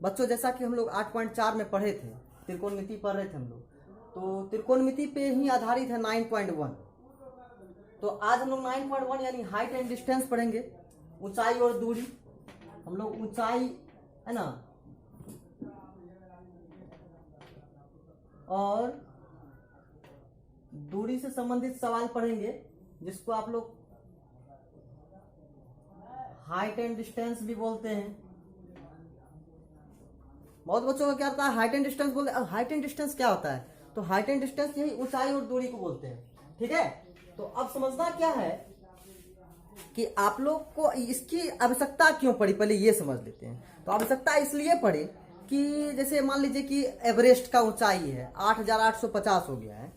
बच्चों जैसा कि हम लोग 8.4 में पढ़े थे, त्रिकोणमिति पढ़ रहे थे हम लोग, तो त्रिकोणमिति पे ही आधारित है 9.1। तो आज हम लोग 9.1 यानी हाइट एंड डिस्टेंस पढ़ेंगे, ऊंचाई और दूरी। हम लोग ऊंचाई है ना और दूरी से संबंधित सवाल पढ़ेंगे, जिसको आप लोग हाइट एंड डिस्टेंस भी बोलते हैं। बहुत बच्चों को क्या होता है, हाइट एंड डिस्टेंस बोलते हैं। अब हाइट एंड डिस्टेंस क्या होता है, तो हाइट एंड डिस्टेंस यही ऊंचाई और दूरी को बोलते हैं। ठीक है, तो अब समझना क्या है कि आप लोग को इसकी आवश्यकता क्यों पड़ी, पहले ये समझ लेते हैं। तो आवश्यकता इसलिए पड़ी कि जैसे मान लीजिए कि एवरेस्ट का ऊंचाई है 8,850 हो गया है,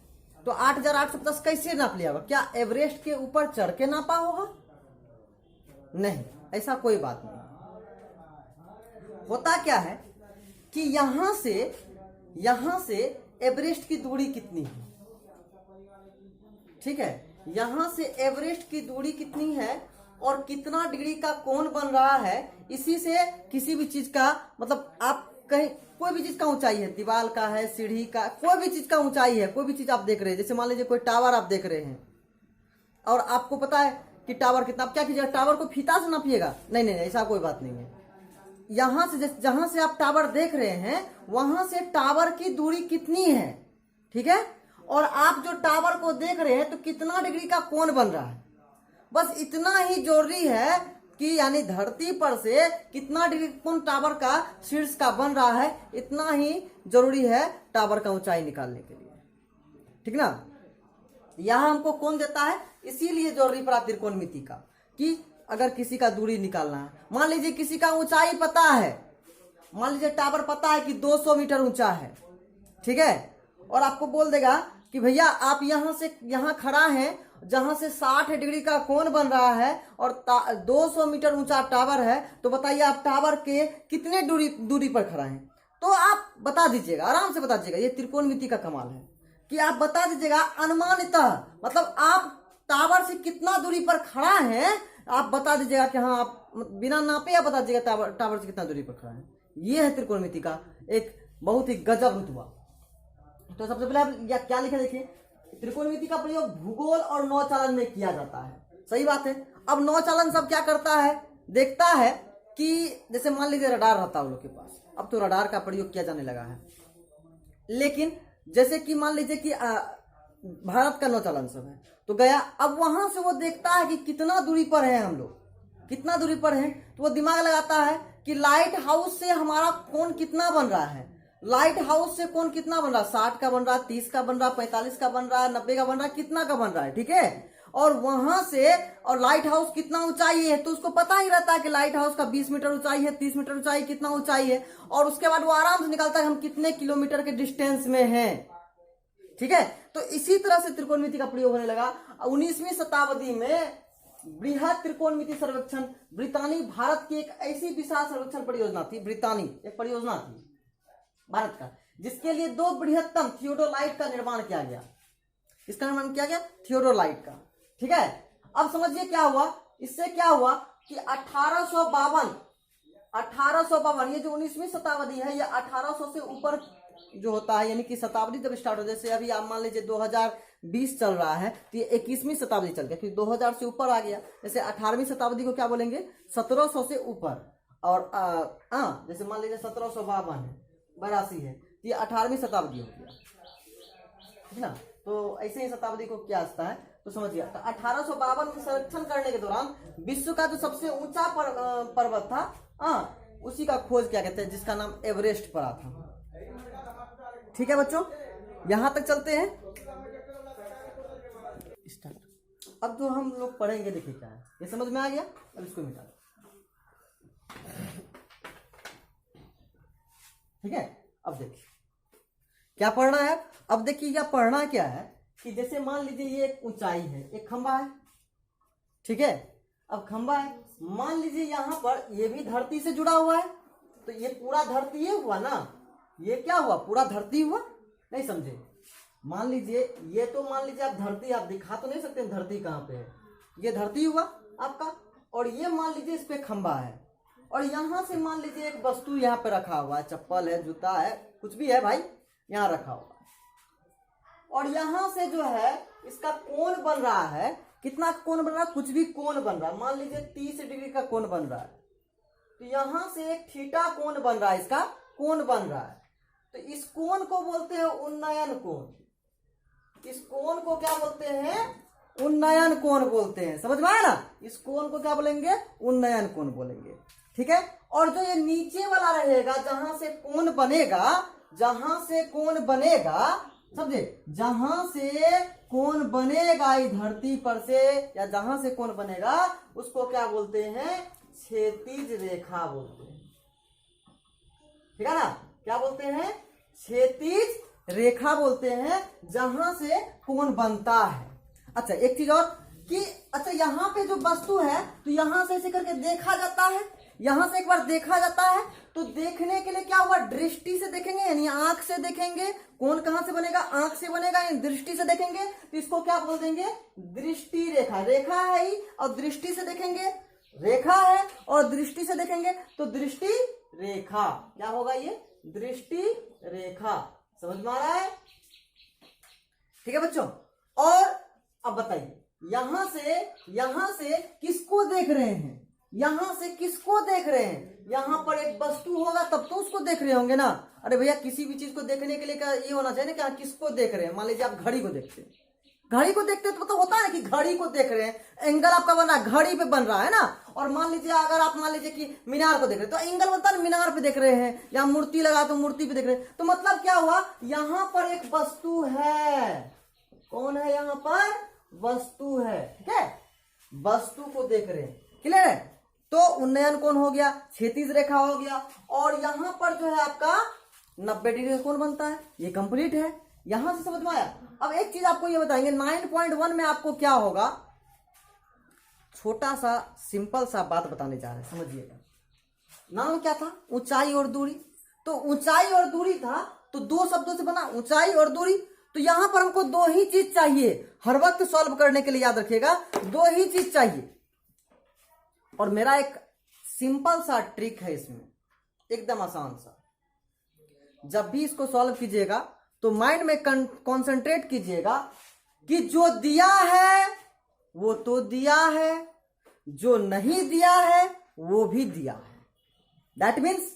तो 8,850 कैसे नाप लिया होगा? क्या एवरेस्ट के ऊपर चढ़ के नापा होगा? नहीं, ऐसा कोई बात नहीं। होता क्या है कि यहां से एवरेस्ट की दूरी कितनी है? ठीक है, यहां से एवरेस्ट की दूरी कितनी है और कितना डिग्री का कोण बन रहा है, इसी से किसी भी चीज का मतलब आप कहीं कोई भी चीज का ऊंचाई है, दीवार का है, सीढ़ी का, कोई भी चीज का ऊंचाई है, कोई भी चीज आप देख रहे हैं। जैसे मान लीजिए कोई टावर आप देख रहे हैं और आपको पता है कि टावर कितना, आप क्या कीजिएगा, टावर को फीता से नापिएगा? नहीं नहीं, ऐसा कोई बात नहीं है। यहां से जहां से आप टावर देख रहे हैं वहां से टावर की दूरी कितनी है, ठीक है, और आप जो टावर को देख रहे हैं तो कितना डिग्री का कोण बन रहा है, बस इतना ही जरूरी है कि यानी धरती पर से कितना डिग्री कोण टावर का शीर्ष का बन रहा है, इतना ही जरूरी है टावर का ऊंचाई निकालने के लिए। ठीक ना, यहां हमको कोण देता है, इसीलिए जरूरी पड़ा त्रिकोणमिति का कि अगर किसी का दूरी निकालना है, मान लीजिए किसी का ऊंचाई पता है, मान लीजिए टावर पता है कि 200 मीटर ऊंचा है, ठीक है, और आपको बोल देगा कि भैया आप यहां से यहां खड़ा हैं जहां से 60 डिग्री का कोण बन रहा है और 200 मीटर ऊंचा टावर है, तो बताइए आप टावर के कितने दूरी पर खड़ा हैं? तो आप बता दीजिएगा, आराम से बता दीजिएगा। ये त्रिकोणमिति का कमाल है कि आप बता दीजिएगा अनुमानितः, मतलब आप टावर से कितना दूरी पर खड़ा है आप बता दीजिएगा कि हाँ, आप बिना नापे आप बता दीजिएगा टावर से कितना दूरी पर खड़ा है। ये है त्रिकोणमिति का एक बहुत ही गजब रुतबा। तो सबसे पहले आप क्या लिखे, देखिए, त्रिकोणमिति का प्रयोग भूगोल और नौचालन में किया जाता है। सही बात है। अब नौचालन सब क्या करता है, देखता है कि जैसे मान लीजिए रडार रहता है उन लोग के पास, अब तो रडार का प्रयोग किया जाने लगा है, लेकिन जैसे कि मान लीजिए कि भारत का नौचालन सब है तो गया, अब वहां से वो देखता है कि कितना दूरी पर है हम लोग, कितना दूरी पर है, तो वो दिमाग लगाता है कि लाइट हाउस से हमारा कोण कितना बन रहा है, लाइट हाउस से कोण कितना बन रहा है, 60 का बन रहा है, 30 का बन रहा है, 45 का बन रहा है, 90 का बन रहा है, कितना का बन रहा है, ठीक है, और वहां से और लाइट हाउस कितना ऊंचाई है तो उसको पता ही रहता है कि लाइट हाउस का 20 मीटर ऊंचाई है, 30 मीटर ऊंचाई, कितना ऊंचाई है, और उसके बाद वो आराम से निकालता है हम कितने किलोमीटर के डिस्टेंस में हैं। ठीक है, तो इसी तरह से त्रिकोणमिति का प्रयोग होने लगा। 19वीं शताब्दी में बृहद त्रिकोणमिति सर्वेक्षण ब्रितानी भारत की एक ऐसी विशाल सर्वेक्षण परियोजना थी, ब्रितानी एक परियोजना थी भारत का, जिसके लिए 2 बृहत्तम थियोडोलाइट का निर्माण किया गया। इसका निर्माण किया गया थियोडोलाइट का। ठीक है, अब समझिए क्या हुआ, इससे क्या हुआ कि 1852 ये जो 19वीं शताब्दी है, ये 1800 से ऊपर जो होता है, यानी कि शताब्दी जब स्टार्ट हो, जैसे अभी आप मान लीजिए 2020 चल रहा है तो ये 21वीं शताब्दी चल गया, फिर 2000 से ऊपर आ गया। जैसे 18वीं शताब्दी को क्या बोलेंगे, 1700 से ऊपर, और जैसे मान लीजिए 1752 है, 82 है, तो ये 18वीं शताब्दी हो गया, ठीक ना। तो ऐसे ही शताब्दी को क्या आता है तो समझिए। तो 1852 में सर्वेक्षण करने के दौरान विश्व का जो सबसे ऊंचा पर्वत था, उसी का खोज क्या कहते हैं, जिसका नाम एवरेस्ट पड़ा था। ठीक है बच्चों, यहां तक चलते हैं। अब जो हम लोग पढ़ेंगे, देखिए क्या है, ये समझ में आ गया, अब इसको मिटा। ठीक है, अब देखिए क्या पढ़ना है। अब देखिए यह पढ़ना क्या है कि जैसे मान लीजिए ये एक ऊंचाई है, एक खंबा है, ठीक है, अब खंबा है, मान लीजिए यहां पर ये भी धरती से जुड़ा हुआ है, तो ये पूरा धरती ये हुआ ना, ये क्या हुआ, पूरा धरती हुआ, नहीं समझे। मान लीजिए ये तो मान लीजिए आप धरती, आप दिखा तो नहीं सकते धरती कहां पे है, ये धरती हुआ आपका, और ये मान लीजिए इस पे खंबा है, और यहाँ से मान लीजिए एक वस्तु यहाँ पे रखा हुआ है, चप्पल है, जूता है, कुछ भी है भाई, यहाँ रखा हुआ है। और यहाँ से जो है इसका कोण बन रहा है, कितना कोण बन रहा है, कुछ भी कोण बन रहा है, मान लीजिए 30 डिग्री का कोण बन रहा है। तो यहाँ से एक थीटा कोण बन रहा है, इसका कोण बन रहा है। तो इस कोण को बोलते हैं उन्नयन कोण। इस कोण को क्या बोलते हैं? उन्नयन कोण बोलते हैं। समझ में आया ना? इस कोण को क्या बोलेंगे? उन्नयन कोण बोलेंगे। ठीक है। और जो ये नीचे वाला रहेगा, जहां से कोण बनेगा, जहां से कोण बनेगा, समझे, जहां से कोण बनेगा इस धरती पर से, या जहां से कोण बनेगा, उसको क्या बोलते हैं? क्षैतिज रेखा बोलते हैं। ठीक है ना? क्या बोलते हैं? क्षैतिज रेखा बोलते हैं, जहां से कोण बनता है। अच्छा, एक चीज और कि अच्छा, यहाँ पे जो वस्तु है तो यहाँ से ऐसे करके देखा जाता है, यहाँ से एक बार देखा जाता है। तो देखने के लिए क्या हुआ? दृष्टि से देखेंगे, यानी आंख से देखेंगे। कोण कहां से बनेगा? आंख से बनेगा, यानी दृष्टि से देखेंगे। तो इसको क्या बोल देंगे? दृष्टि रेखा। रेखा है ही, और दृष्टि से देखेंगे, रेखा है और दृष्टि से देखेंगे तो दृष्टि रेखा। क्या होगा ये? दृष्टि रेखा। समझ में आ रहा है? ठीक है बच्चों। और अब बताइए, यहां से किसको देख रहे हैं? यहां से किसको देख रहे हैं? यहां पर एक वस्तु होगा तब तो उसको देख रहे होंगे ना। अरे भैया, किसी भी चीज को देखने के लिए क्या ये होना चाहिए ना कि किसको देख रहे हैं। मान लीजिए आप घड़ी को देखते हैं, घड़ी को देखते तो होता है कि घड़ी को देख रहे हैं, एंगल आपका बन रहा है, घड़ी पे बन रहा है ना। और मान लीजिए अगर आप मान लीजिए कि मीनार को देख रहे हैं तो एंगल बनता है मीनार पे देख रहे हैं, या मूर्ति लगा तो मूर्ति पे देख रहे हैं। तो मतलब क्या हुआ? यहां पर एक वस्तु है। कौन है? यहां पर वस्तु है। ठीक है, वस्तु को देख रहे हैं। क्लियर है? तो उन्नयन कोण हो गया, क्षैतिज रेखा हो गया, और यहां पर जो है आपका 90 डिग्री का कोण बनता है। ये कंप्लीट है। यहां से समझ में आया? अब एक चीज आपको ये बताएंगे, 9.1 में आपको क्या होगा, छोटा सा सिंपल सा बात बताने जा रहे हैं, समझिएगा। नाम क्या था? ऊंचाई और दूरी। तो ऊंचाई और दूरी था, तो दो शब्दों से बना, ऊंचाई और दूरी। तो यहां पर हमको दो ही चीज चाहिए हर वक्त सॉल्व करने के लिए, याद रखिएगा, दो ही चीज चाहिए। और मेरा एक सिंपल सा ट्रिक है इसमें, एकदम आसान सा। जब भी इसको सॉल्व कीजिएगा तो माइंड में कंसंट्रेट कीजिएगा कि जो दिया है वो तो दिया है, जो नहीं दिया है वो भी दिया है। दैट मीन्स,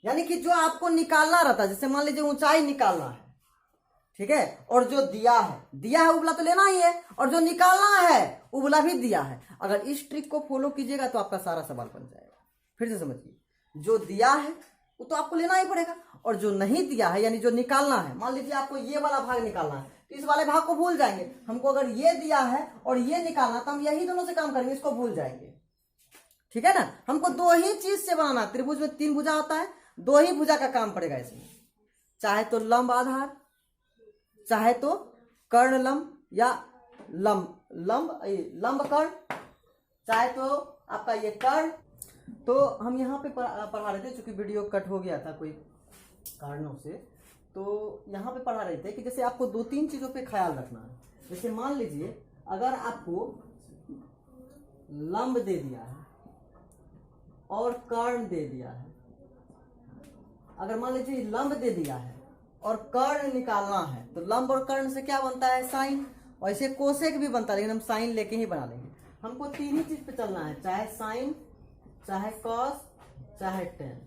यानी कि जो आपको निकालना रहता है, जैसे मान लीजिए ऊंचाई निकालना है, ठीक है, और जो दिया है उबला तो लेना ही है, और जो निकालना है उबला भी दिया है। अगर इस ट्रिक को फॉलो कीजिएगा तो आपका सारा सवाल बन जाएगा। फिर से समझिए, जो दिया है वो तो आपको लेना ही पड़ेगा, और जो नहीं दिया है यानी जो निकालना है, मान लीजिए आपको ये वाला भाग निकालना है तो इस वाले भाग को भूल जाएंगे। हमको अगर ये दिया है और ये निकालना तो हम यही दोनों से काम करेंगे, इसको भूल जाएंगे। ठीक है ना? हमको दो ही चीज से बनाना। त्रिभुज में 3 भुजा होता है, दो ही भुजा का काम पड़ेगा इसमें, चाहे तो लंब आधार, चाहे तो कर्ण लंब, या लंब कर्ण, चाहे तो आपका ये कर्ण। तो हम यहाँ पे पढ़ा रहे थे, चूंकि वीडियो कट हो गया था कोई कारणों से, तो यहाँ पे पढ़ा रहे थे कि जैसे आपको 2-3 चीजों पे ख्याल रखना है। जैसे मान लीजिए अगर आपको लंब दे दिया है और कर्ण दे दिया है, अगर मान लीजिए लंब दे दिया है और कर्ण निकालना है, तो लंब और कर्ण से क्या बनता है? साइन। और ऐसे कोसेक भी बनता है, लेकिन हम साइन लेके ही बना लेंगे। हमको 3 ही चीज पे चलना है, चाहे साइन, चाहे कॉस, चाहे टेन।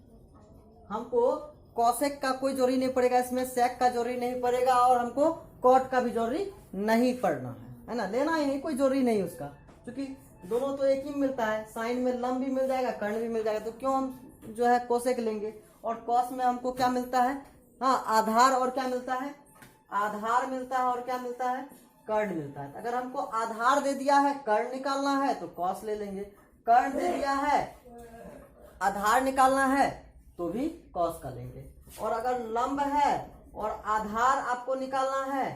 हमको कॉसेक का कोई जरूरी नहीं पड़ेगा इसमें, सेक का जरूरी नहीं पड़ेगा, और हमको कॉट का भी जरूरी नहीं पड़ना है ना, लेना ही नहीं, कोई जरूरी नहीं उसका, क्योंकि दोनों तो एक ही मिलता है। साइन में लंब भी मिल जाएगा, कर्ण भी मिल जाएगा, तो क्यों हम जो है कोसेक लेंगे। और कॉस में हमको क्या मिलता है? हाँ, आधार, और क्या मिलता है? आधार मिलता है, और क्या मिलता है? कर्ण मिलता है। अगर हमको आधार दे दिया है, कर्ण निकालना है तो कॉस ले लेंगे, कर्ण दे दिया है, आधार निकालना है तो भी कॉस का लेंगे। और अगर लंब है और आधार आपको निकालना है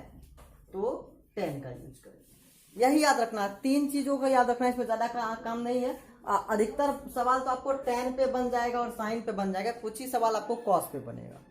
तो टेन का यूज करेंगे। यही याद रखना है, 3 चीजों का याद रखना है, इसमें ज्यादा काम नहीं है। अधिकतर सवाल तो आपको टेन पे बन जाएगा और साइन पे बन जाएगा, कुछ ही सवाल आपको कॉस पे बनेगा,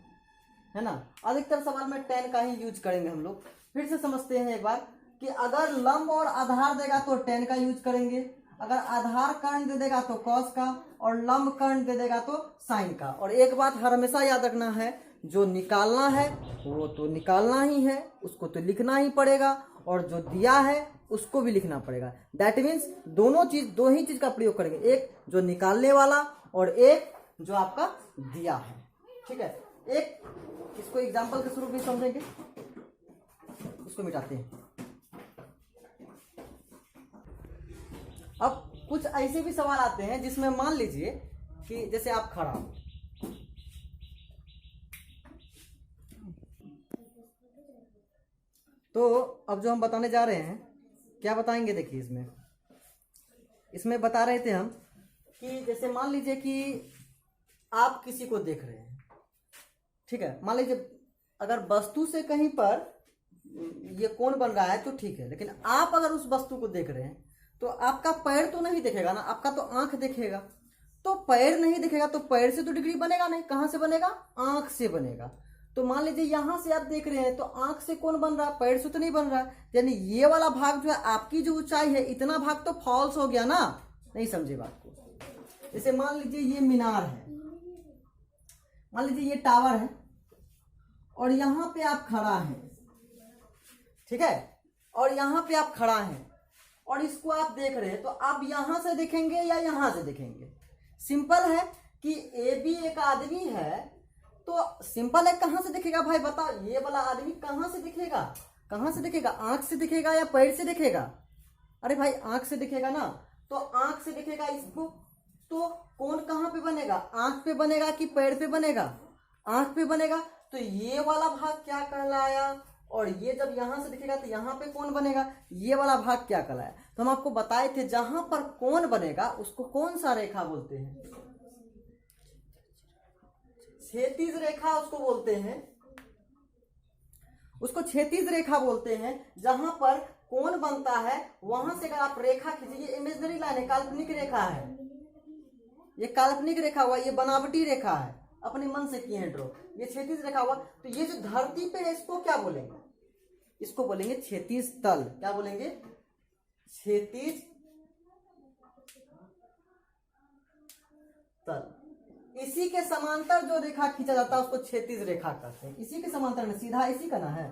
है ना। अधिकतर सवाल में टेन का ही यूज करेंगे हम लोग। फिर से समझते हैं एक बार कि अगर लंब और आधार देगा तो टेन का यूज करेंगे, अगर आधार कर्ण दे देगा तो कॉस का, और लंब कर्ण दे देगा तो साइन का। और एक बात हमेशा याद रखना है, जो निकालना है वो तो निकालना ही है, उसको तो लिखना ही पड़ेगा, और जो दिया है उसको भी लिखना पड़ेगा। दैट मीन्स दोनों चीज, दो ही चीज का प्रयोग करेंगे, एक जो निकालने वाला और एक जो आपका दिया है। ठीक है, एक इसको एग्जाम्पल के स्वरूप भी समझेंगे, इसको मिटाते हैं। अब कुछ ऐसे भी सवाल आते हैं जिसमें मान लीजिए कि जैसे आप खड़ा हो, तो अब जो हम बताने जा रहे हैं, क्या बताएंगे, देखिए इसमें बता रहे थे हम कि जैसे मान लीजिए कि आप किसी को देख रहे हैं, ठीक है, मान लीजिए अगर वस्तु से कहीं पर ये कोण बन रहा है तो ठीक है, लेकिन आप अगर उस वस्तु को देख रहे हैं तो आपका पैर तो नहीं दिखेगा ना, आपका तो आंख दिखेगा। तो पैर नहीं दिखेगा तो पैर से तो डिग्री बनेगा नहीं, कहां से बनेगा, आंख से बनेगा। तो मान लीजिए यहां से आप देख रहे हैं तो आंख से कौन बन रहा है, पैर से तो नहीं बन रहा है, यानी ये वाला भाग जो है, आपकी जो ऊंचाई है, इतना भाग तो फॉल्स हो गया ना, नहीं समझे बात को। जैसे मान लीजिए ये मीनार है, मान लीजिए ये टावर है, और यहां पे आप खड़ा हैं, ठीक है, और यहां पे आप खड़ा हैं और इसको आप देख रहे हैं, तो आप यहां से देखेंगे या यहां से देखेंगे। सिंपल है कि ए बी एक आदमी है, तो सिंपल है, कहां से दिखेगा भाई बताओ, ये वाला आदमी कहां से दिखेगा, कहां से दिखेगा, आंख से दिखेगा या पैर से दिखेगा, अरे भाई आंख से दिखेगा ना, तो आंख से दिखेगा इसको, तो कौन कहां पे बनेगा, आंख पे बनेगा कि पैर पे बनेगा, आंख पे बनेगा। तो ये वाला भाग क्या कहलाया, और ये जब यहां से दिखेगा तो यहां पे कौन बनेगा, ये वाला भाग क्या कहलाया। तो हम आपको बताए थे जहां पर कौन बनेगा उसको कौन सा रेखा बोलते हैं, क्षैतिज रेखा उसको बोलते हैं, उसको क्षैतिज रेखा बोलते हैं। जहां पर कोण बनता है वहां से अगर आप रेखा खींचिए, ये इमेजिनरी लाइन है, काल्पनिक रेखा है, ये काल्पनिक रेखा हुआ, ये बनावटी रेखा है, अपने मन से किए हैं ड्रॉ, ये क्षैतिज रेखा हुआ। तो ये जो धरती पे है इसको क्या बोलेंगे, इसको बोलेंगे क्षैतिज तल। क्या बोलेंगे, क्षैतिज तल। इसी के समांतर जो रेखा खींचा जाता है उसको क्षैतिज रेखा कहते हैं। इसी के समांतर में, सीधा इसी का ना है,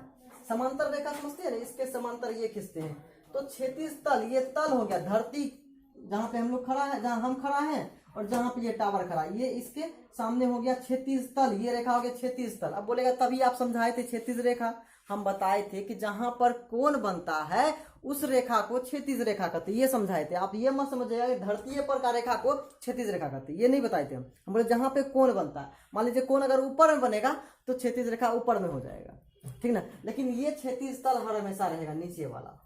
समांतर रेखा समझते हैं ना, इसके समांतर ये खींचते हैं, तो क्षैतिज तल, ये तल हो गया धरती, जहां पे हम लोग खड़ा है, जहां हम खड़ा है और जहां पे ये टावर खड़ा है, ये इसके सामने हो गया क्षैतिज तल, ये रेखा हो गया क्षैतिज तल। अब बोलेगा तभी आप समझाए थे क्षैतिज रेखा, हम बताए थे कि जहां पर कोण बनता है उस रेखा को क्षैतिज रेखा कहते, ये समझाए थे। आप ये मत समझिएगा कि धरती पर का रेखा को क्षैतिज रेखा कहते, ये नहीं बताए थे हम बोले जहां पे कोण बनता है, मान लीजिए कोण अगर ऊपर में बनेगा तो क्षैतिज रेखा ऊपर में हो जाएगा, ठीक ना, लेकिन ये क्षैतिज तल हर हमेशा रहेगा नीचे वाला।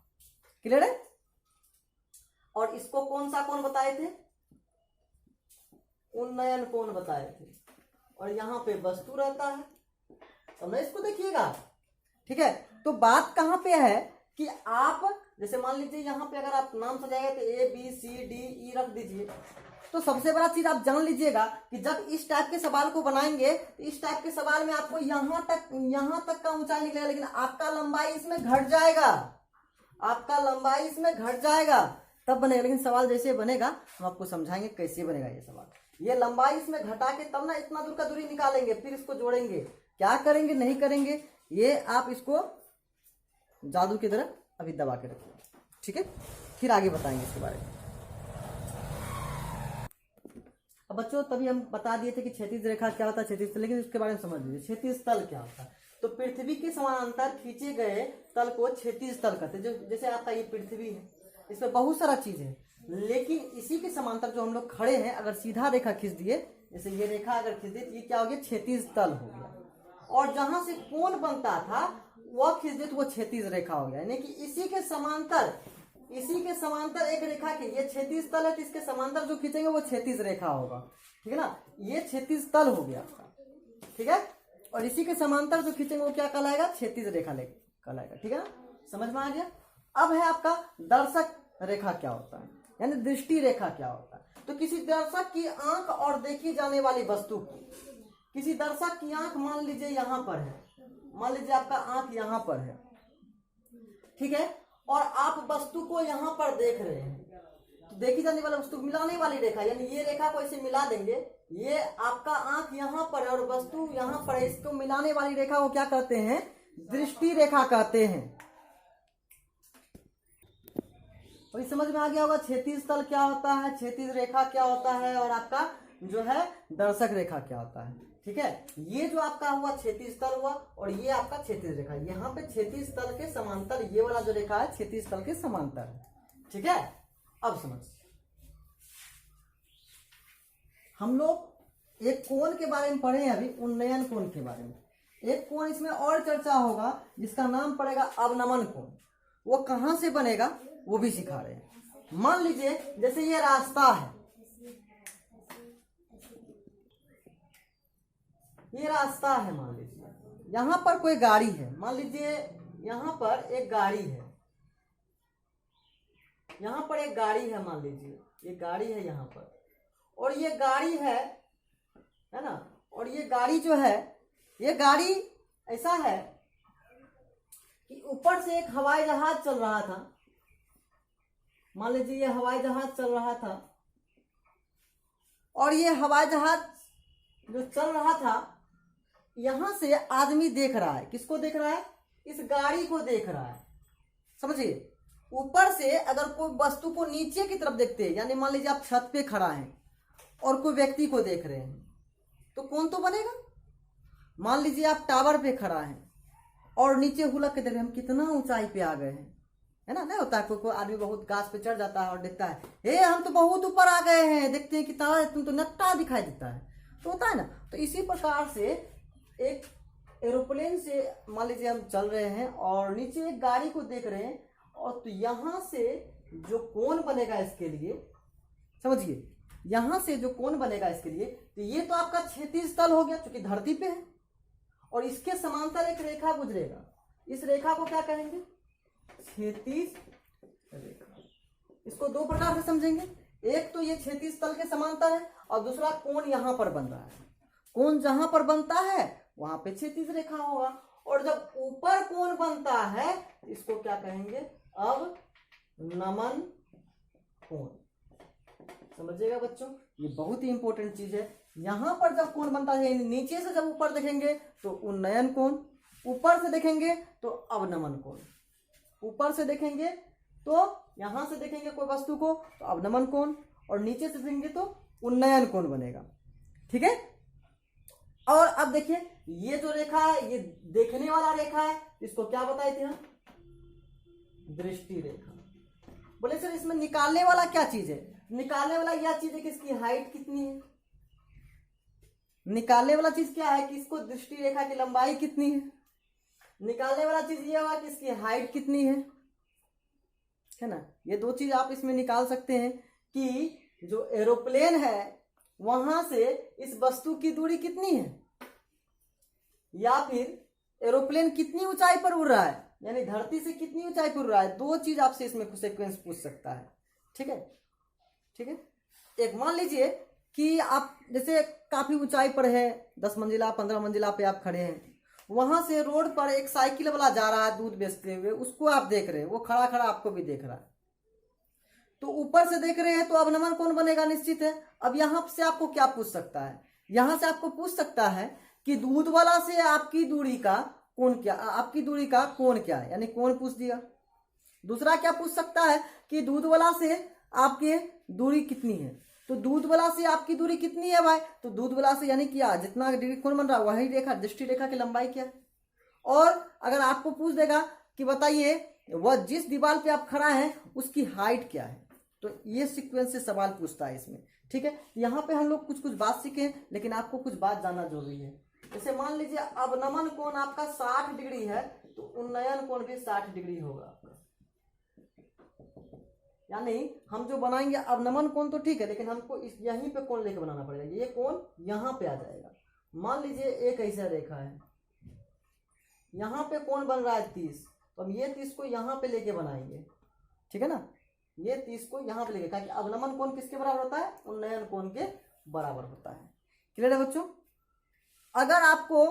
क्लियर है। और इसको कौन सा कोण बताए थे, उन्नयन कोण बताए थे, और यहाँ पे वस्तु रहता है, समझे, इसको देखिएगा, ठीक है। तो बात कहां पे है कि आप जैसे मान लीजिए यहाँ पे अगर आप नाम सजाएंगे तो A B C D E रख दीजिए, तो सबसे बड़ा चीज आप जान लीजिएगा कि जब इस टाइप के सवाल को बनाएंगे तो इस टाइप के सवाल में आपको यहाँ तक का ऊंचाई निकलेगा, लेकिन आपका लंबाई इसमें घट जाएगा, आपका लंबाई इसमें घट जाएगा तब बनेगा। लेकिन सवाल जैसे बनेगा हम आपको समझाएंगे कैसे बनेगा ये सवाल। ये लंबाई इसमें घटा के तब ना इतना दूर का दूरी निकालेंगे, फिर इसको जोड़ेंगे, क्या करेंगे नहीं करेंगे ये आप इसको जादू की तरह अभी दबा के रखिए, ठीक है, फिर आगे बताएंगे इसके बारे में। अब बच्चों तभी हम बता दिए थे कि क्षैतिज रेखा क्या होता है, क्षैतिज तल, लेकिन उसके बारे में समझ लीजिए क्षैतिज तल क्या होता है। तो पृथ्वी के समानांतर खींचे गए तल को क्षैतिज तल कहते हैं। जो जैसे आपका ये पृथ्वी है, इसमें बहुत सारा चीज है, लेकिन इसी के समांतर जो हम लोग खड़े हैं, अगर सीधा रेखा खींच दिए, जैसे ये रेखा अगर खींच दिए तो ये क्या हो गया, क्षैतिज तल हो गया। और जहां से कोण बनता था वह खींच दिए तो वो क्षैतिज रेखा हो गया, यानी कि इसी के समांतर एक रेखा के, ये क्षैतिज तल है तो इसके समांतर जो खींचेंगे वो क्षैतिज रेखा होगा, ठीक है ना, ये क्षैतिज तल हो गया आपका, ठीक है। और इसी के समांतर जो खींचेंगे वो क्या कहलाएगा, क्षैतिज रेखा कहलाएगा, ठीक है ना, समझ में आ गया। अब है आपका दर्शक रेखा क्या होता है, यानी दृष्टि रेखा क्या होता है। तो किसी दर्शक की आंख और देखी जाने वाली वस्तु की, किसी दर्शक की आंख मान लीजिए यहां पर है, मान लीजिए आपका आंख यहां पर है, ठीक है, और आप वस्तु को यहां पर देख रहे हैं, तो देखी जाने वाला वस्तु मिलाने वाली रेखा, यानी ये रेखा को इसे मिला देंगे, ये आपका आंख यहाँ पर है और वस्तु यहाँ पर है, इसको मिलाने वाली रेखा को क्या कहते हैं? दृष्टि रेखा कहते हैं। अभी समझ में आ गया होगा क्षैतिज तल क्या होता है, क्षैतिज रेखा क्या होता है, और आपका जो है दर्शक रेखा क्या होता है। ठीक है, ये जो आपका हुआ क्षैतिज तल हुआ और ये आपका क्षैतिज रेखा। यहाँ पे क्षैतिज तल के समांतर ये वाला जो रेखा है क्षैतिज तल के समांतर है। ठीक है, अब समझ, हम लोग एक कोण के बारे में पढ़े हैं अभी, उन्नयन कोण के बारे में। एक कोण इसमें और चर्चा होगा जिसका नाम पड़ेगा अवनमन कोण। वो कहां से बनेगा वो भी सिखा रहे हैं। मान लीजिए जैसे ये रास्ता है, ये रास्ता है, मान लीजिए यहां पर कोई गाड़ी है, मान लीजिए यहां पर एक गाड़ी है, यहां पर एक गाड़ी है, मान लीजिए ये गाड़ी है यहां पर, और ये गाड़ी है ना, और ये गाड़ी जो है, ये गाड़ी ऐसा है कि ऊपर से एक हवाई जहाज चल रहा था, मान लीजिए ये हवाई जहाज चल रहा था, और ये हवाई जहाज जो चल रहा था यहां से आदमी देख रहा है। किसको देख रहा है? इस गाड़ी को देख रहा है। समझिए, ऊपर से अगर कोई वस्तु को नीचे की तरफ देखते हैं, यानी मान लीजिए आप छत पे खड़ा हैं और कोई व्यक्ति को देख रहे हैं, तो कौन तो बनेगा? मान लीजिए आप टावर पे खड़ा हैं और नीचे हुलक के देख रहे हैं, हम कितना ऊंचाई पे आ गए हैं, है ना? नहीं होता है, कोई आदमी बहुत गाछ पे चढ़ जाता है और देखता है, हे हम तो बहुत ऊपर आ गए हैं, देखते हैं कितना, तुम तो नट्टा दिखाई देता है, तो होता है ना। तो इसी प्रकार से एक एरोप्लेन से मान लीजिए हम चल रहे हैं और नीचे एक गाड़ी को देख रहे हैं, और तो यहां से जो कोण बनेगा इसके लिए, समझिए यहां से जो कोण बनेगा इसके लिए, तो ये तो आपका क्षैतिज तल हो गया क्योंकि धरती पे है, और इसके समांतर एक रेखा गुजरेगा, इस रेखा को क्या कहेंगे? क्षैतिज रेखा। इसको दो प्रकार से समझेंगे, एक तो ये क्षैतिज तल के समांतर है और दूसरा कोण यहां पर बन रहा है। कोण जहां पर बनता है वहां पे क्षैतिज रेखा होगा, और जब ऊपर कोण बनता है इसको क्या कहेंगे? अवनमन कोण। समझिएगा बच्चों, ये बहुत ही इंपॉर्टेंट चीज है। यहां पर जब कोण बनता है, नीचे से जब ऊपर देखेंगे तो उन्नयन कोण, ऊपर से देखेंगे तो अवनमन कोण, ऊपर से देखेंगे तो यहां से देखेंगे कोई वस्तु को तो अवनमन कोण, और नीचे से देखेंगे तो उन्नयन कोण बनेगा। ठीक है, और अब देखिए ये जो रेखा है ये देखने वाला रेखा है, इसको क्या बताए थे हम? दृष्टि रेखा। बोले सर इसमें निकालने वाला क्या चीज है? निकालने वाला यह चीज है कि इसकी हाइट कितनी है। निकालने वाला चीज क्या है कि इसको दृष्टि रेखा की लंबाई कितनी है। निकालने वाला चीज ये हुआ कि इसकी हाइट कितनी है ना। ये दो चीज आप इसमें निकाल सकते हैं कि जो एरोप्लेन है वहां से इस वस्तु की दूरी कितनी है, या फिर एरोप्लेन कितनी ऊंचाई पर उड़ रहा है, यानी धरती से कितनी ऊंचाई पर उड़ रहा है। दो चीज आपसे इसमें सीक्वेंस पूछ सकता है। ठीक है, ठीक है। एक मान लीजिए कि आप जैसे काफी ऊंचाई पर है, 10 मंजिला 15 मंजिला पे आप खड़े हैं, वहां से रोड पर एक साइकिल वाला जा रहा है दूध बेचते हुए, उसको आप देख रहे हैं, वो खड़ा खड़ा आपको भी देख रहा है, तो ऊपर से देख रहे हैं तो अवनमन कोण बनेगा, निश्चित है। अब यहां से आपको क्या पूछ सकता है? यहां से आपको पूछ सकता है कि दूध वाला से आपकी दूरी का कोण क्या, आपकी दूरी का कोण क्या है, यानी कोण पूछ दिया। दूसरा क्या पूछ सकता है कि दूध वाला से आपकी दूरी कितनी है, तो दूध वाला से आपकी दूरी कितनी है भाई, तो दूध वाला से यानी क्या जितना डिग्री कोण बन रहा है वही रेखा दृष्टि रेखा की लंबाई क्या है। और अगर आपको पूछ देगा कि बताइए वह जिस दीवार पे आप खड़ा है उसकी हाइट क्या है, तो ये सीक्वेंस से सवाल पूछता है इसमें। ठीक है, यहाँ पे हम लोग कुछ कुछ बात सीखे, लेकिन आपको कुछ बात जानना जरूरी है। जैसे मान लीजिए अवनमन कोण आपका 60 डिग्री है, तो उन्नयन कोण भी 60 डिग्री होगा आपका। यानी हम जो बनाएंगे अवनमन कोण तो ठीक है, लेकिन हमको इस यहीं पे कोण लेके बनाना पड़ेगा। ये कोण यहाँ पे आ जाएगा। मान लीजिए एक ऐसा रेखा है, यहाँ पे कोण बन रहा है 30, तो हम ये 30 को यहाँ पे लेके बनाएंगे। ठीक है ना, ये 30 को यहाँ पे लेके, ताकि अवनमन कोण किसके बराबर होता है? उन्नयन कोण के बराबर होता है। क्लियर है बच्चों? अगर आपको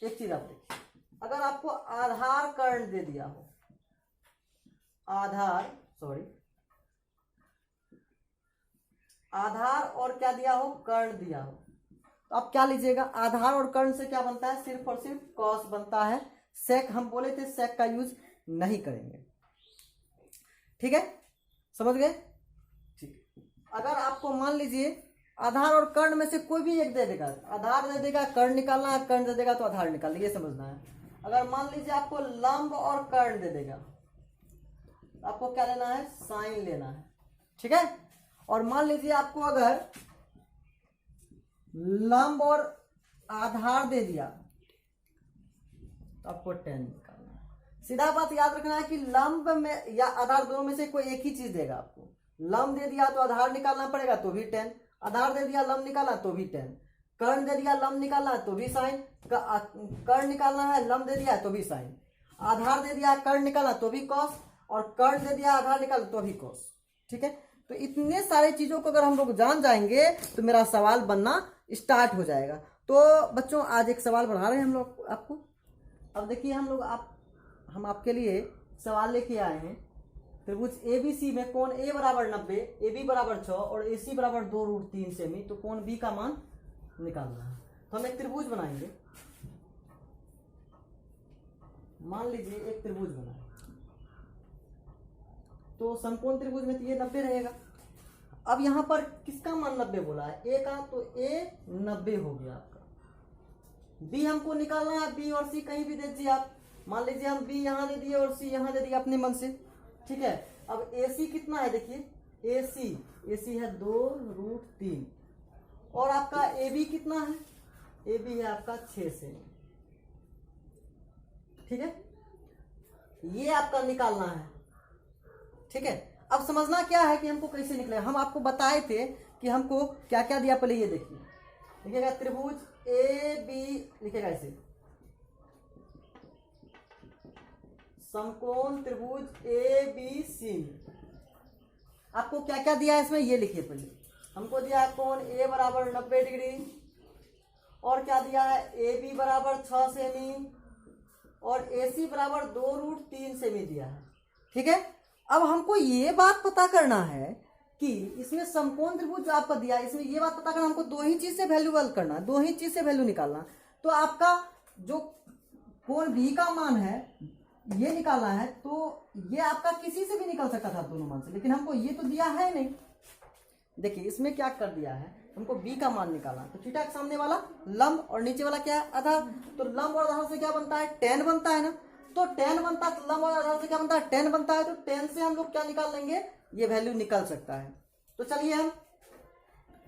एक चीज आप देखिए, अगर आपको आधार करंट दे दिया हो, आधार और क्या दिया हो, कर्ण दिया हो। तो अब क्या लीजिएगा, आधार और कर्ण से क्या बनता है, सिर्फ और सिर्फ कॉस बनता है। सेक हम बोले थे सेक का यूज नहीं करेंगे। ठीक है, समझ गए। ठीक, अगर आपको मान लीजिए आधार और कर्ण में से कोई भी एक दे देगा, आधार दे देगा, कर्ण निकालना है, कर्ण दे देगा तो आधार निकालना, ये समझना है। अगर मान लीजिए आपको लंब और कर्ण दे देगा, आपको क्या लेना है, साइन लेना है। ठीक है, और मान लीजिए आपको अगर लंब और आधार दे दिया तो आपको tan निकालना है। सीधा बात याद रखना है कि लंब में या आधार दोनों में से कोई एक ही चीज देगा आपको। लंब दे दिया तो आधार निकालना पड़ेगा तो भी tan, आधार दे दिया लंब निकालना तो भी tan, कर्ण दे दिया लंब निकालना तो भी साइन, कर्ण निकालना है लंब दे दिया तो भी साइन, आधार दे दिया कर्ण निकालना तो भी कॉस, और कर्ण दे दिया आधार निकालना तो भी कॉस। ठीक है, तो इतने सारे चीजों को अगर हम लोग जान जाएंगे तो मेरा सवाल बनना स्टार्ट हो जाएगा। तो बच्चों आज एक सवाल बना रहे हैं हम लोग आपको। अब देखिए हम आपके लिए सवाल लेके आए हैं। त्रिभुज ABC में कोण A बराबर 90, AB बराबर 6 और AC बराबर 2√3 सेमी, तो कोण B का मान निकालना है। तो हम एक त्रिभुज बनाएंगे। मान लीजिए एक त्रिभुज बनाए, तो समकोण त्रिभुज में तो ये 90 रहेगा। अब यहां पर किसका मान 90 बोला है, A का, तो A 90 हो गया आपका। B हमको निकालना है, B और C कहीं भी दे दीजिए आप। मान लीजिए हम B यहां दे दिए और C यहां दे दिए अपने मन से। ठीक है, अब AC कितना है, देखिए AC है 2√3 और आपका AB कितना है, AB है आपका 6 सेमी। ठीक है, ये आपका निकालना है। ठीक है, अब समझना क्या है कि हमको कैसे निकले। हम आपको बताए थे कि हमको क्या क्या दिया, पहले ये देखिए। लिखेगा त्रिभुज AB, लिखेगा ऐसे, समकोण त्रिभुज ABC। आपको क्या क्या दिया है इसमें, ये लिखिए पहले। हमको दिया है कोण A बराबर 90 डिग्री, और क्या दिया है, AB बराबर 6 सेमी और AC बराबर 2√3 सेमी दिया है। ठीक है, अब हमको ये बात पता करना है कि इसमें समकोण त्रिभुज जो आपका दिया है, इसमें ये बात पता करना, हमको दो ही चीज से वैल्यू करना है, दो ही चीज से वैल्यू निकालना। तो आपका जो कोण B का मान है ये निकालना है, तो ये आपका किसी से भी निकल सकता था दोनों मान से, लेकिन हमको ये तो दिया है नहीं। देखिए इसमें क्या कर दिया है, हमको B का मान निकालना, तो थीटा के सामने वाला लंब और नीचे वाला क्या है, आधार। तो लंब और आधार से क्या बनता है, tan बनता है ना। तो tan बनता है, तो लंब और आधार से क्या बनता है, tan बनता है। तो tan से हम लोग क्या निकाल लेंगे, ये वैल्यू निकल सकता है। तो चलिए हम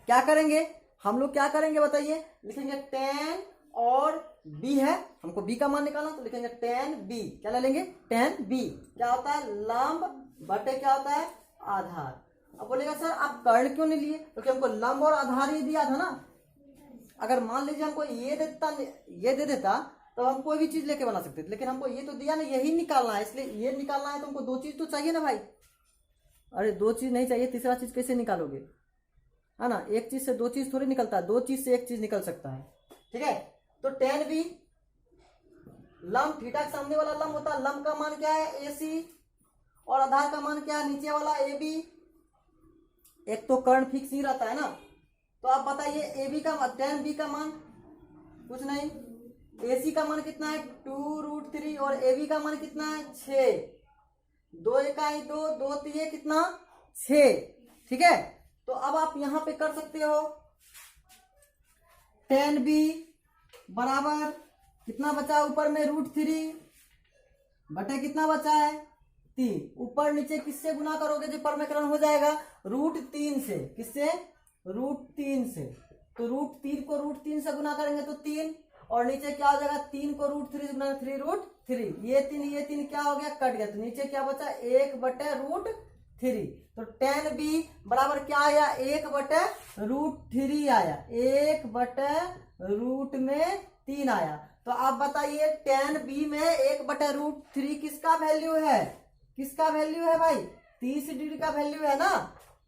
क्या करेंगे, हम लोग क्या करेंगे बताइए, लिखेंगे tan और B है, हमको B का मान निकालना, तो लिखेंगे tan B। क्या ले लेंगे, tan B क्या होता है, लंब बटे क्या होता है, आधार। अब बोलेगा सर आप कर्ण क्यों नहीं लिए, क्योंकि हमको लंब और आधार ही दिया था ना। अगर मान लीजिए हमको ये दे देता तो हम कोई भी चीज लेके बना सकते थे, लेकिन हमको ये तो दिया ना, यही निकालना है, इसलिए ये निकालना है। तो हमको दो चीज तो चाहिए ना भाई। अरे दो चीज नहीं चाहिए, तीसरा चीज कैसे निकालोगे, है ना। एक चीज से दो चीज थोड़ी निकलता है, दो चीज से एक चीज निकल सकता है। ठीक है, तो tan B लंब, थीटा के सामने वाला लंब होता है, लंब का मान क्या है AC, और आधार का मान क्या है, नीचे वाला AB। एक तो कर्ण फिक्स ही रहता है ना। तो आप बताइए AB का tan B का मान कुछ नहीं, AC का मान कितना है 2√3 और AB का मान कितना है 6। 2 इकाई 2, 2 3 कितना 6। ठीक है, तो अब आप यहां पे कर सकते हो, tan B बराबर कितना बचा, ऊपर में √3 बटे कितना बचा है 3। ऊपर नीचे किससे गुना करोगे जो परमेकरण हो जाएगा, √3 से। किससे, √3 से। तो √3 को √3 से गुना करेंगे तो 3, और नीचे क्या हो जाएगा, 3 को √3 से गुना 3√3। ये 3 क्या हो गया, कट गया। तो नीचे क्या बचा, 1 बटे √3। तो tan B बराबर क्या आया, 1 बटे √3 आया, 1 बटे √3 आया। तो आप बताइए tan B में 1 बटे √3 किसका वैल्यू है, किसका वैल्यू है भाई, 30 डिग्री का वैल्यू है ना।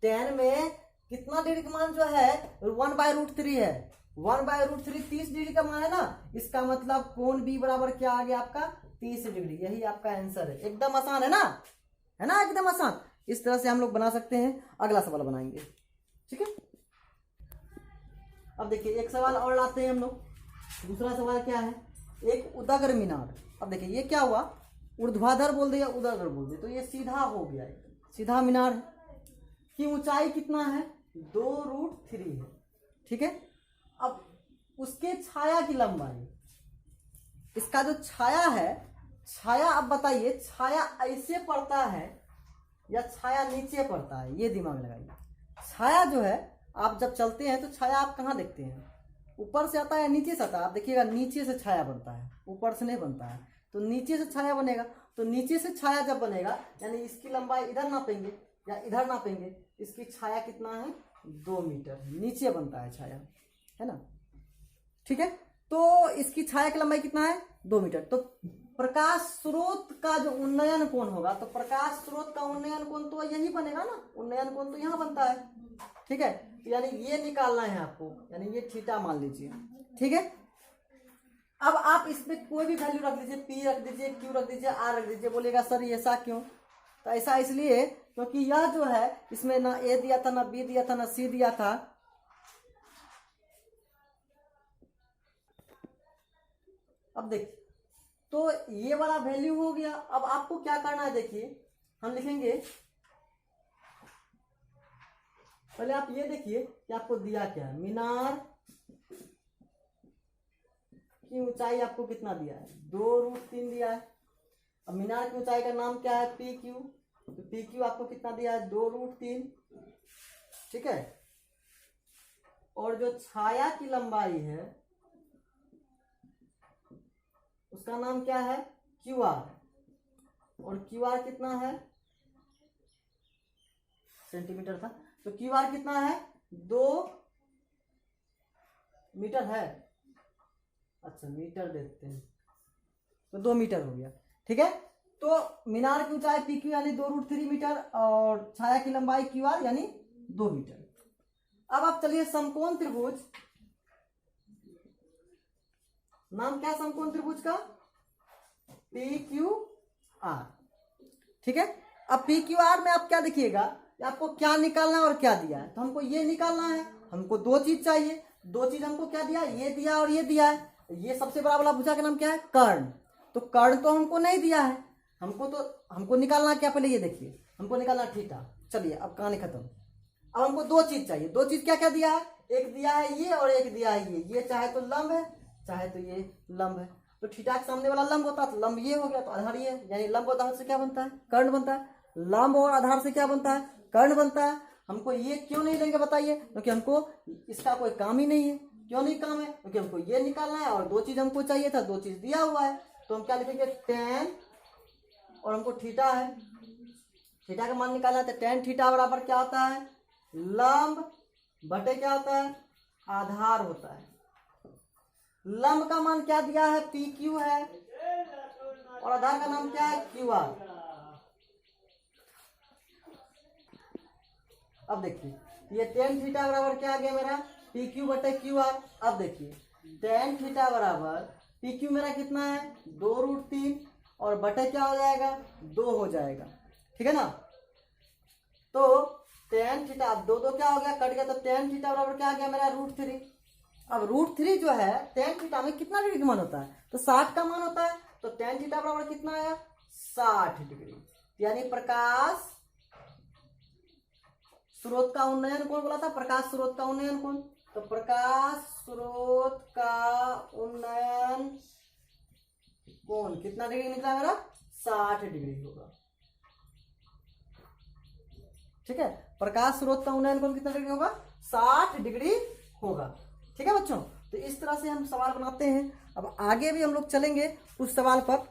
tan में कितना डिग्री का मान जो है 1/√3 है, 1/√3 30 डिग्री का मान है ना। इसका मतलब कोण B बराबर क्या आ गया आपका 30 डिग्री। यही आपका आंसर है। एकदम आसान है ना, एकदम आसान। इस तरह से हम लोग बना सकते हैं। अगला सवाल बनाएंगे, ठीक है। अब देखिए एक सवाल और लाते हैं हम लोग। दूसरा सवाल क्या है, एक उदग्र मीनार। अब देखिए ये क्या हुआ, ऊर्ध्वाधर बोल दिया, उदग्र बोल दिया, तो ये सीधा हो गया, सीधा मीनार है कि ऊंचाई कितना है 2√3 है। ठीक है, अब उसके छाया की लंबाई, इसका जो छाया है, छाया अब बताइए छाया ऐसे पड़ता है या छाया नीचे पड़ता है, ये दिमाग लगाइए। छाया जो है आप जब चलते हैं तो छाया आप कहाँ देखते हैं, ऊपर से आता है या नीचे से आता है? आप देखिएगा नीचे से छाया बनता है, ऊपर से नहीं बनता है। तो नीचे से छाया बनेगा, तो नीचे से छाया जब बनेगा यानी इसकी लंबाई इधर नापेंगे या इधर नापेंगे, इसकी छाया कितना है 2 मीटर, नीचे बनता है छाया, है ना। ठीक है, तो इसकी छाया की लंबाई कितना है 2 मीटर। तो प्रकाश स्रोत का जो उन्नयन कोण होगा, तो प्रकाश स्रोत का उन्नयन कोण तो यही बनेगा ना, उन्नयन कोण तो यहाँ बनता है। ठीक है, यानी ये निकालना है आपको, यानी ये थीटा मान लीजिए। ठीक है, अब आप इसमें कोई भी वैल्यू रख दीजिए, पी रख दीजिए, क्यू रख दीजिए, आर रख दीजिए। बोलेगा सर ये ऐसा क्यों, तो ऐसा इसलिए क्योंकि यह जो है इसमें ना ए दिया था, ना बी दिया था, ना सी दिया था। अब देखिए तो ये वाला वैल्यू हो गया। अब आपको क्या करना है, देखिए हम लिखेंगे, पहले आप ये देखिए कि आपको दिया क्या है, मीनार की ऊंचाई आपको कितना दिया है 2√3 दिया है। अब मीनार की ऊंचाई का नाम क्या है पी क्यू, तो पी क्यू आपको कितना दिया है 2√3। ठीक है, और जो छाया की लंबाई है उसका नाम क्या है क्यू आर, और क्यू आर कितना है, सेंटीमीटर था, तो क्यू आर कितना है 2 मीटर है। अच्छा मीटर देखते हैं, तो 2 मीटर हो गया। ठीक है, तो मीनार की ऊंचाई पी क्यू यानी 2√3 मीटर और छाया की लंबाई क्यू आर यानी 2 मीटर। अब आप चलिए समकोण त्रिभुज, नाम क्या है समकोण त्रिभुज का पी क्यू आर। ठीक है, अब पी क्यू आर में आप क्या देखिएगा, आपको क्या निकालना है और क्या दिया है, तो हमको ये निकालना है, हमको 2 चीज चाहिए। 2 चीज हमको क्या दिया, ये दिया और ये दिया है। ये सबसे बड़ा वाला भुजा का नाम क्या है कर्ण, तो कर्ण तो हमको नहीं दिया है, हमको निकालना क्या, पहले ये देखिए हमको निकालना थीटा। चलिए अब कहानी खत्म। अब हमको 2 चीज चाहिए, 2 चीज क्या क्या दिया है, एक दिया है ये और एक दिया है ये चाहे तो लंब है चाहे तो ये लंब है, तो थीटा के सामने वाला लंब होता है तो लंब ये हो गया, तो आधार ये है, यानी लंब और आधार से क्या बनता है कर्ण बनता है, लंब और आधार से क्या बनता है कर्ण बनता है। हमको ये क्यों नहीं लेंगे बताइए, क्योंकि हमको इसका कोई काम ही नहीं है। क्यों नहीं काम है, क्योंकि हमको ये निकालना है और 2 चीज हमको चाहिए था, 2 चीज दिया हुआ है, तो हम क्या लिखेंगे tan, और हमको थीटा है, थीटा का मान निकालना है, तो tan थीटा बराबर क्या होता है लंब बटे क्या होता है आधार होता है। लंब का मान क्या दिया है पी क्यू है और आधार का नाम क्या है क्यू आर। अब देखिए ये tan थीटा बराबर क्या आ गया मेरा पी क्यू बटे क्यू आर। अब देखिए tan थीटा बराबर पी क्यू मेरा कितना है 2√3 और बटे क्या हो जाएगा 2 हो जाएगा। ठीक है ना, तो tan थीटा अब 2 क्या हो गया कट गया, तो tan थीटा बराबर क्या आ गया मेरा √3। अब √3 जो है tan थीटा में कितना डिग्री का मान होता है, तो 60 का मान होता है, तो tan थीटा बराबर कितना आया 60 डिग्री, यानी प्रकाश स्रोत का उन्नयन कोण बोला था, प्रकाश स्रोत का उन्नयन कोण, तो प्रकाश स्रोत का उन्नयन कोण कितना डिग्री निकला मेरा 60 डिग्री होगा। ठीक है, प्रकाश स्रोत का उन्नयन कोण कितना डिग्री होगा 60 डिग्री होगा। ठीक है बच्चों, तो इस तरह से हम सवाल बनाते हैं। अब आगे भी हम लोग चलेंगे उस सवाल पर।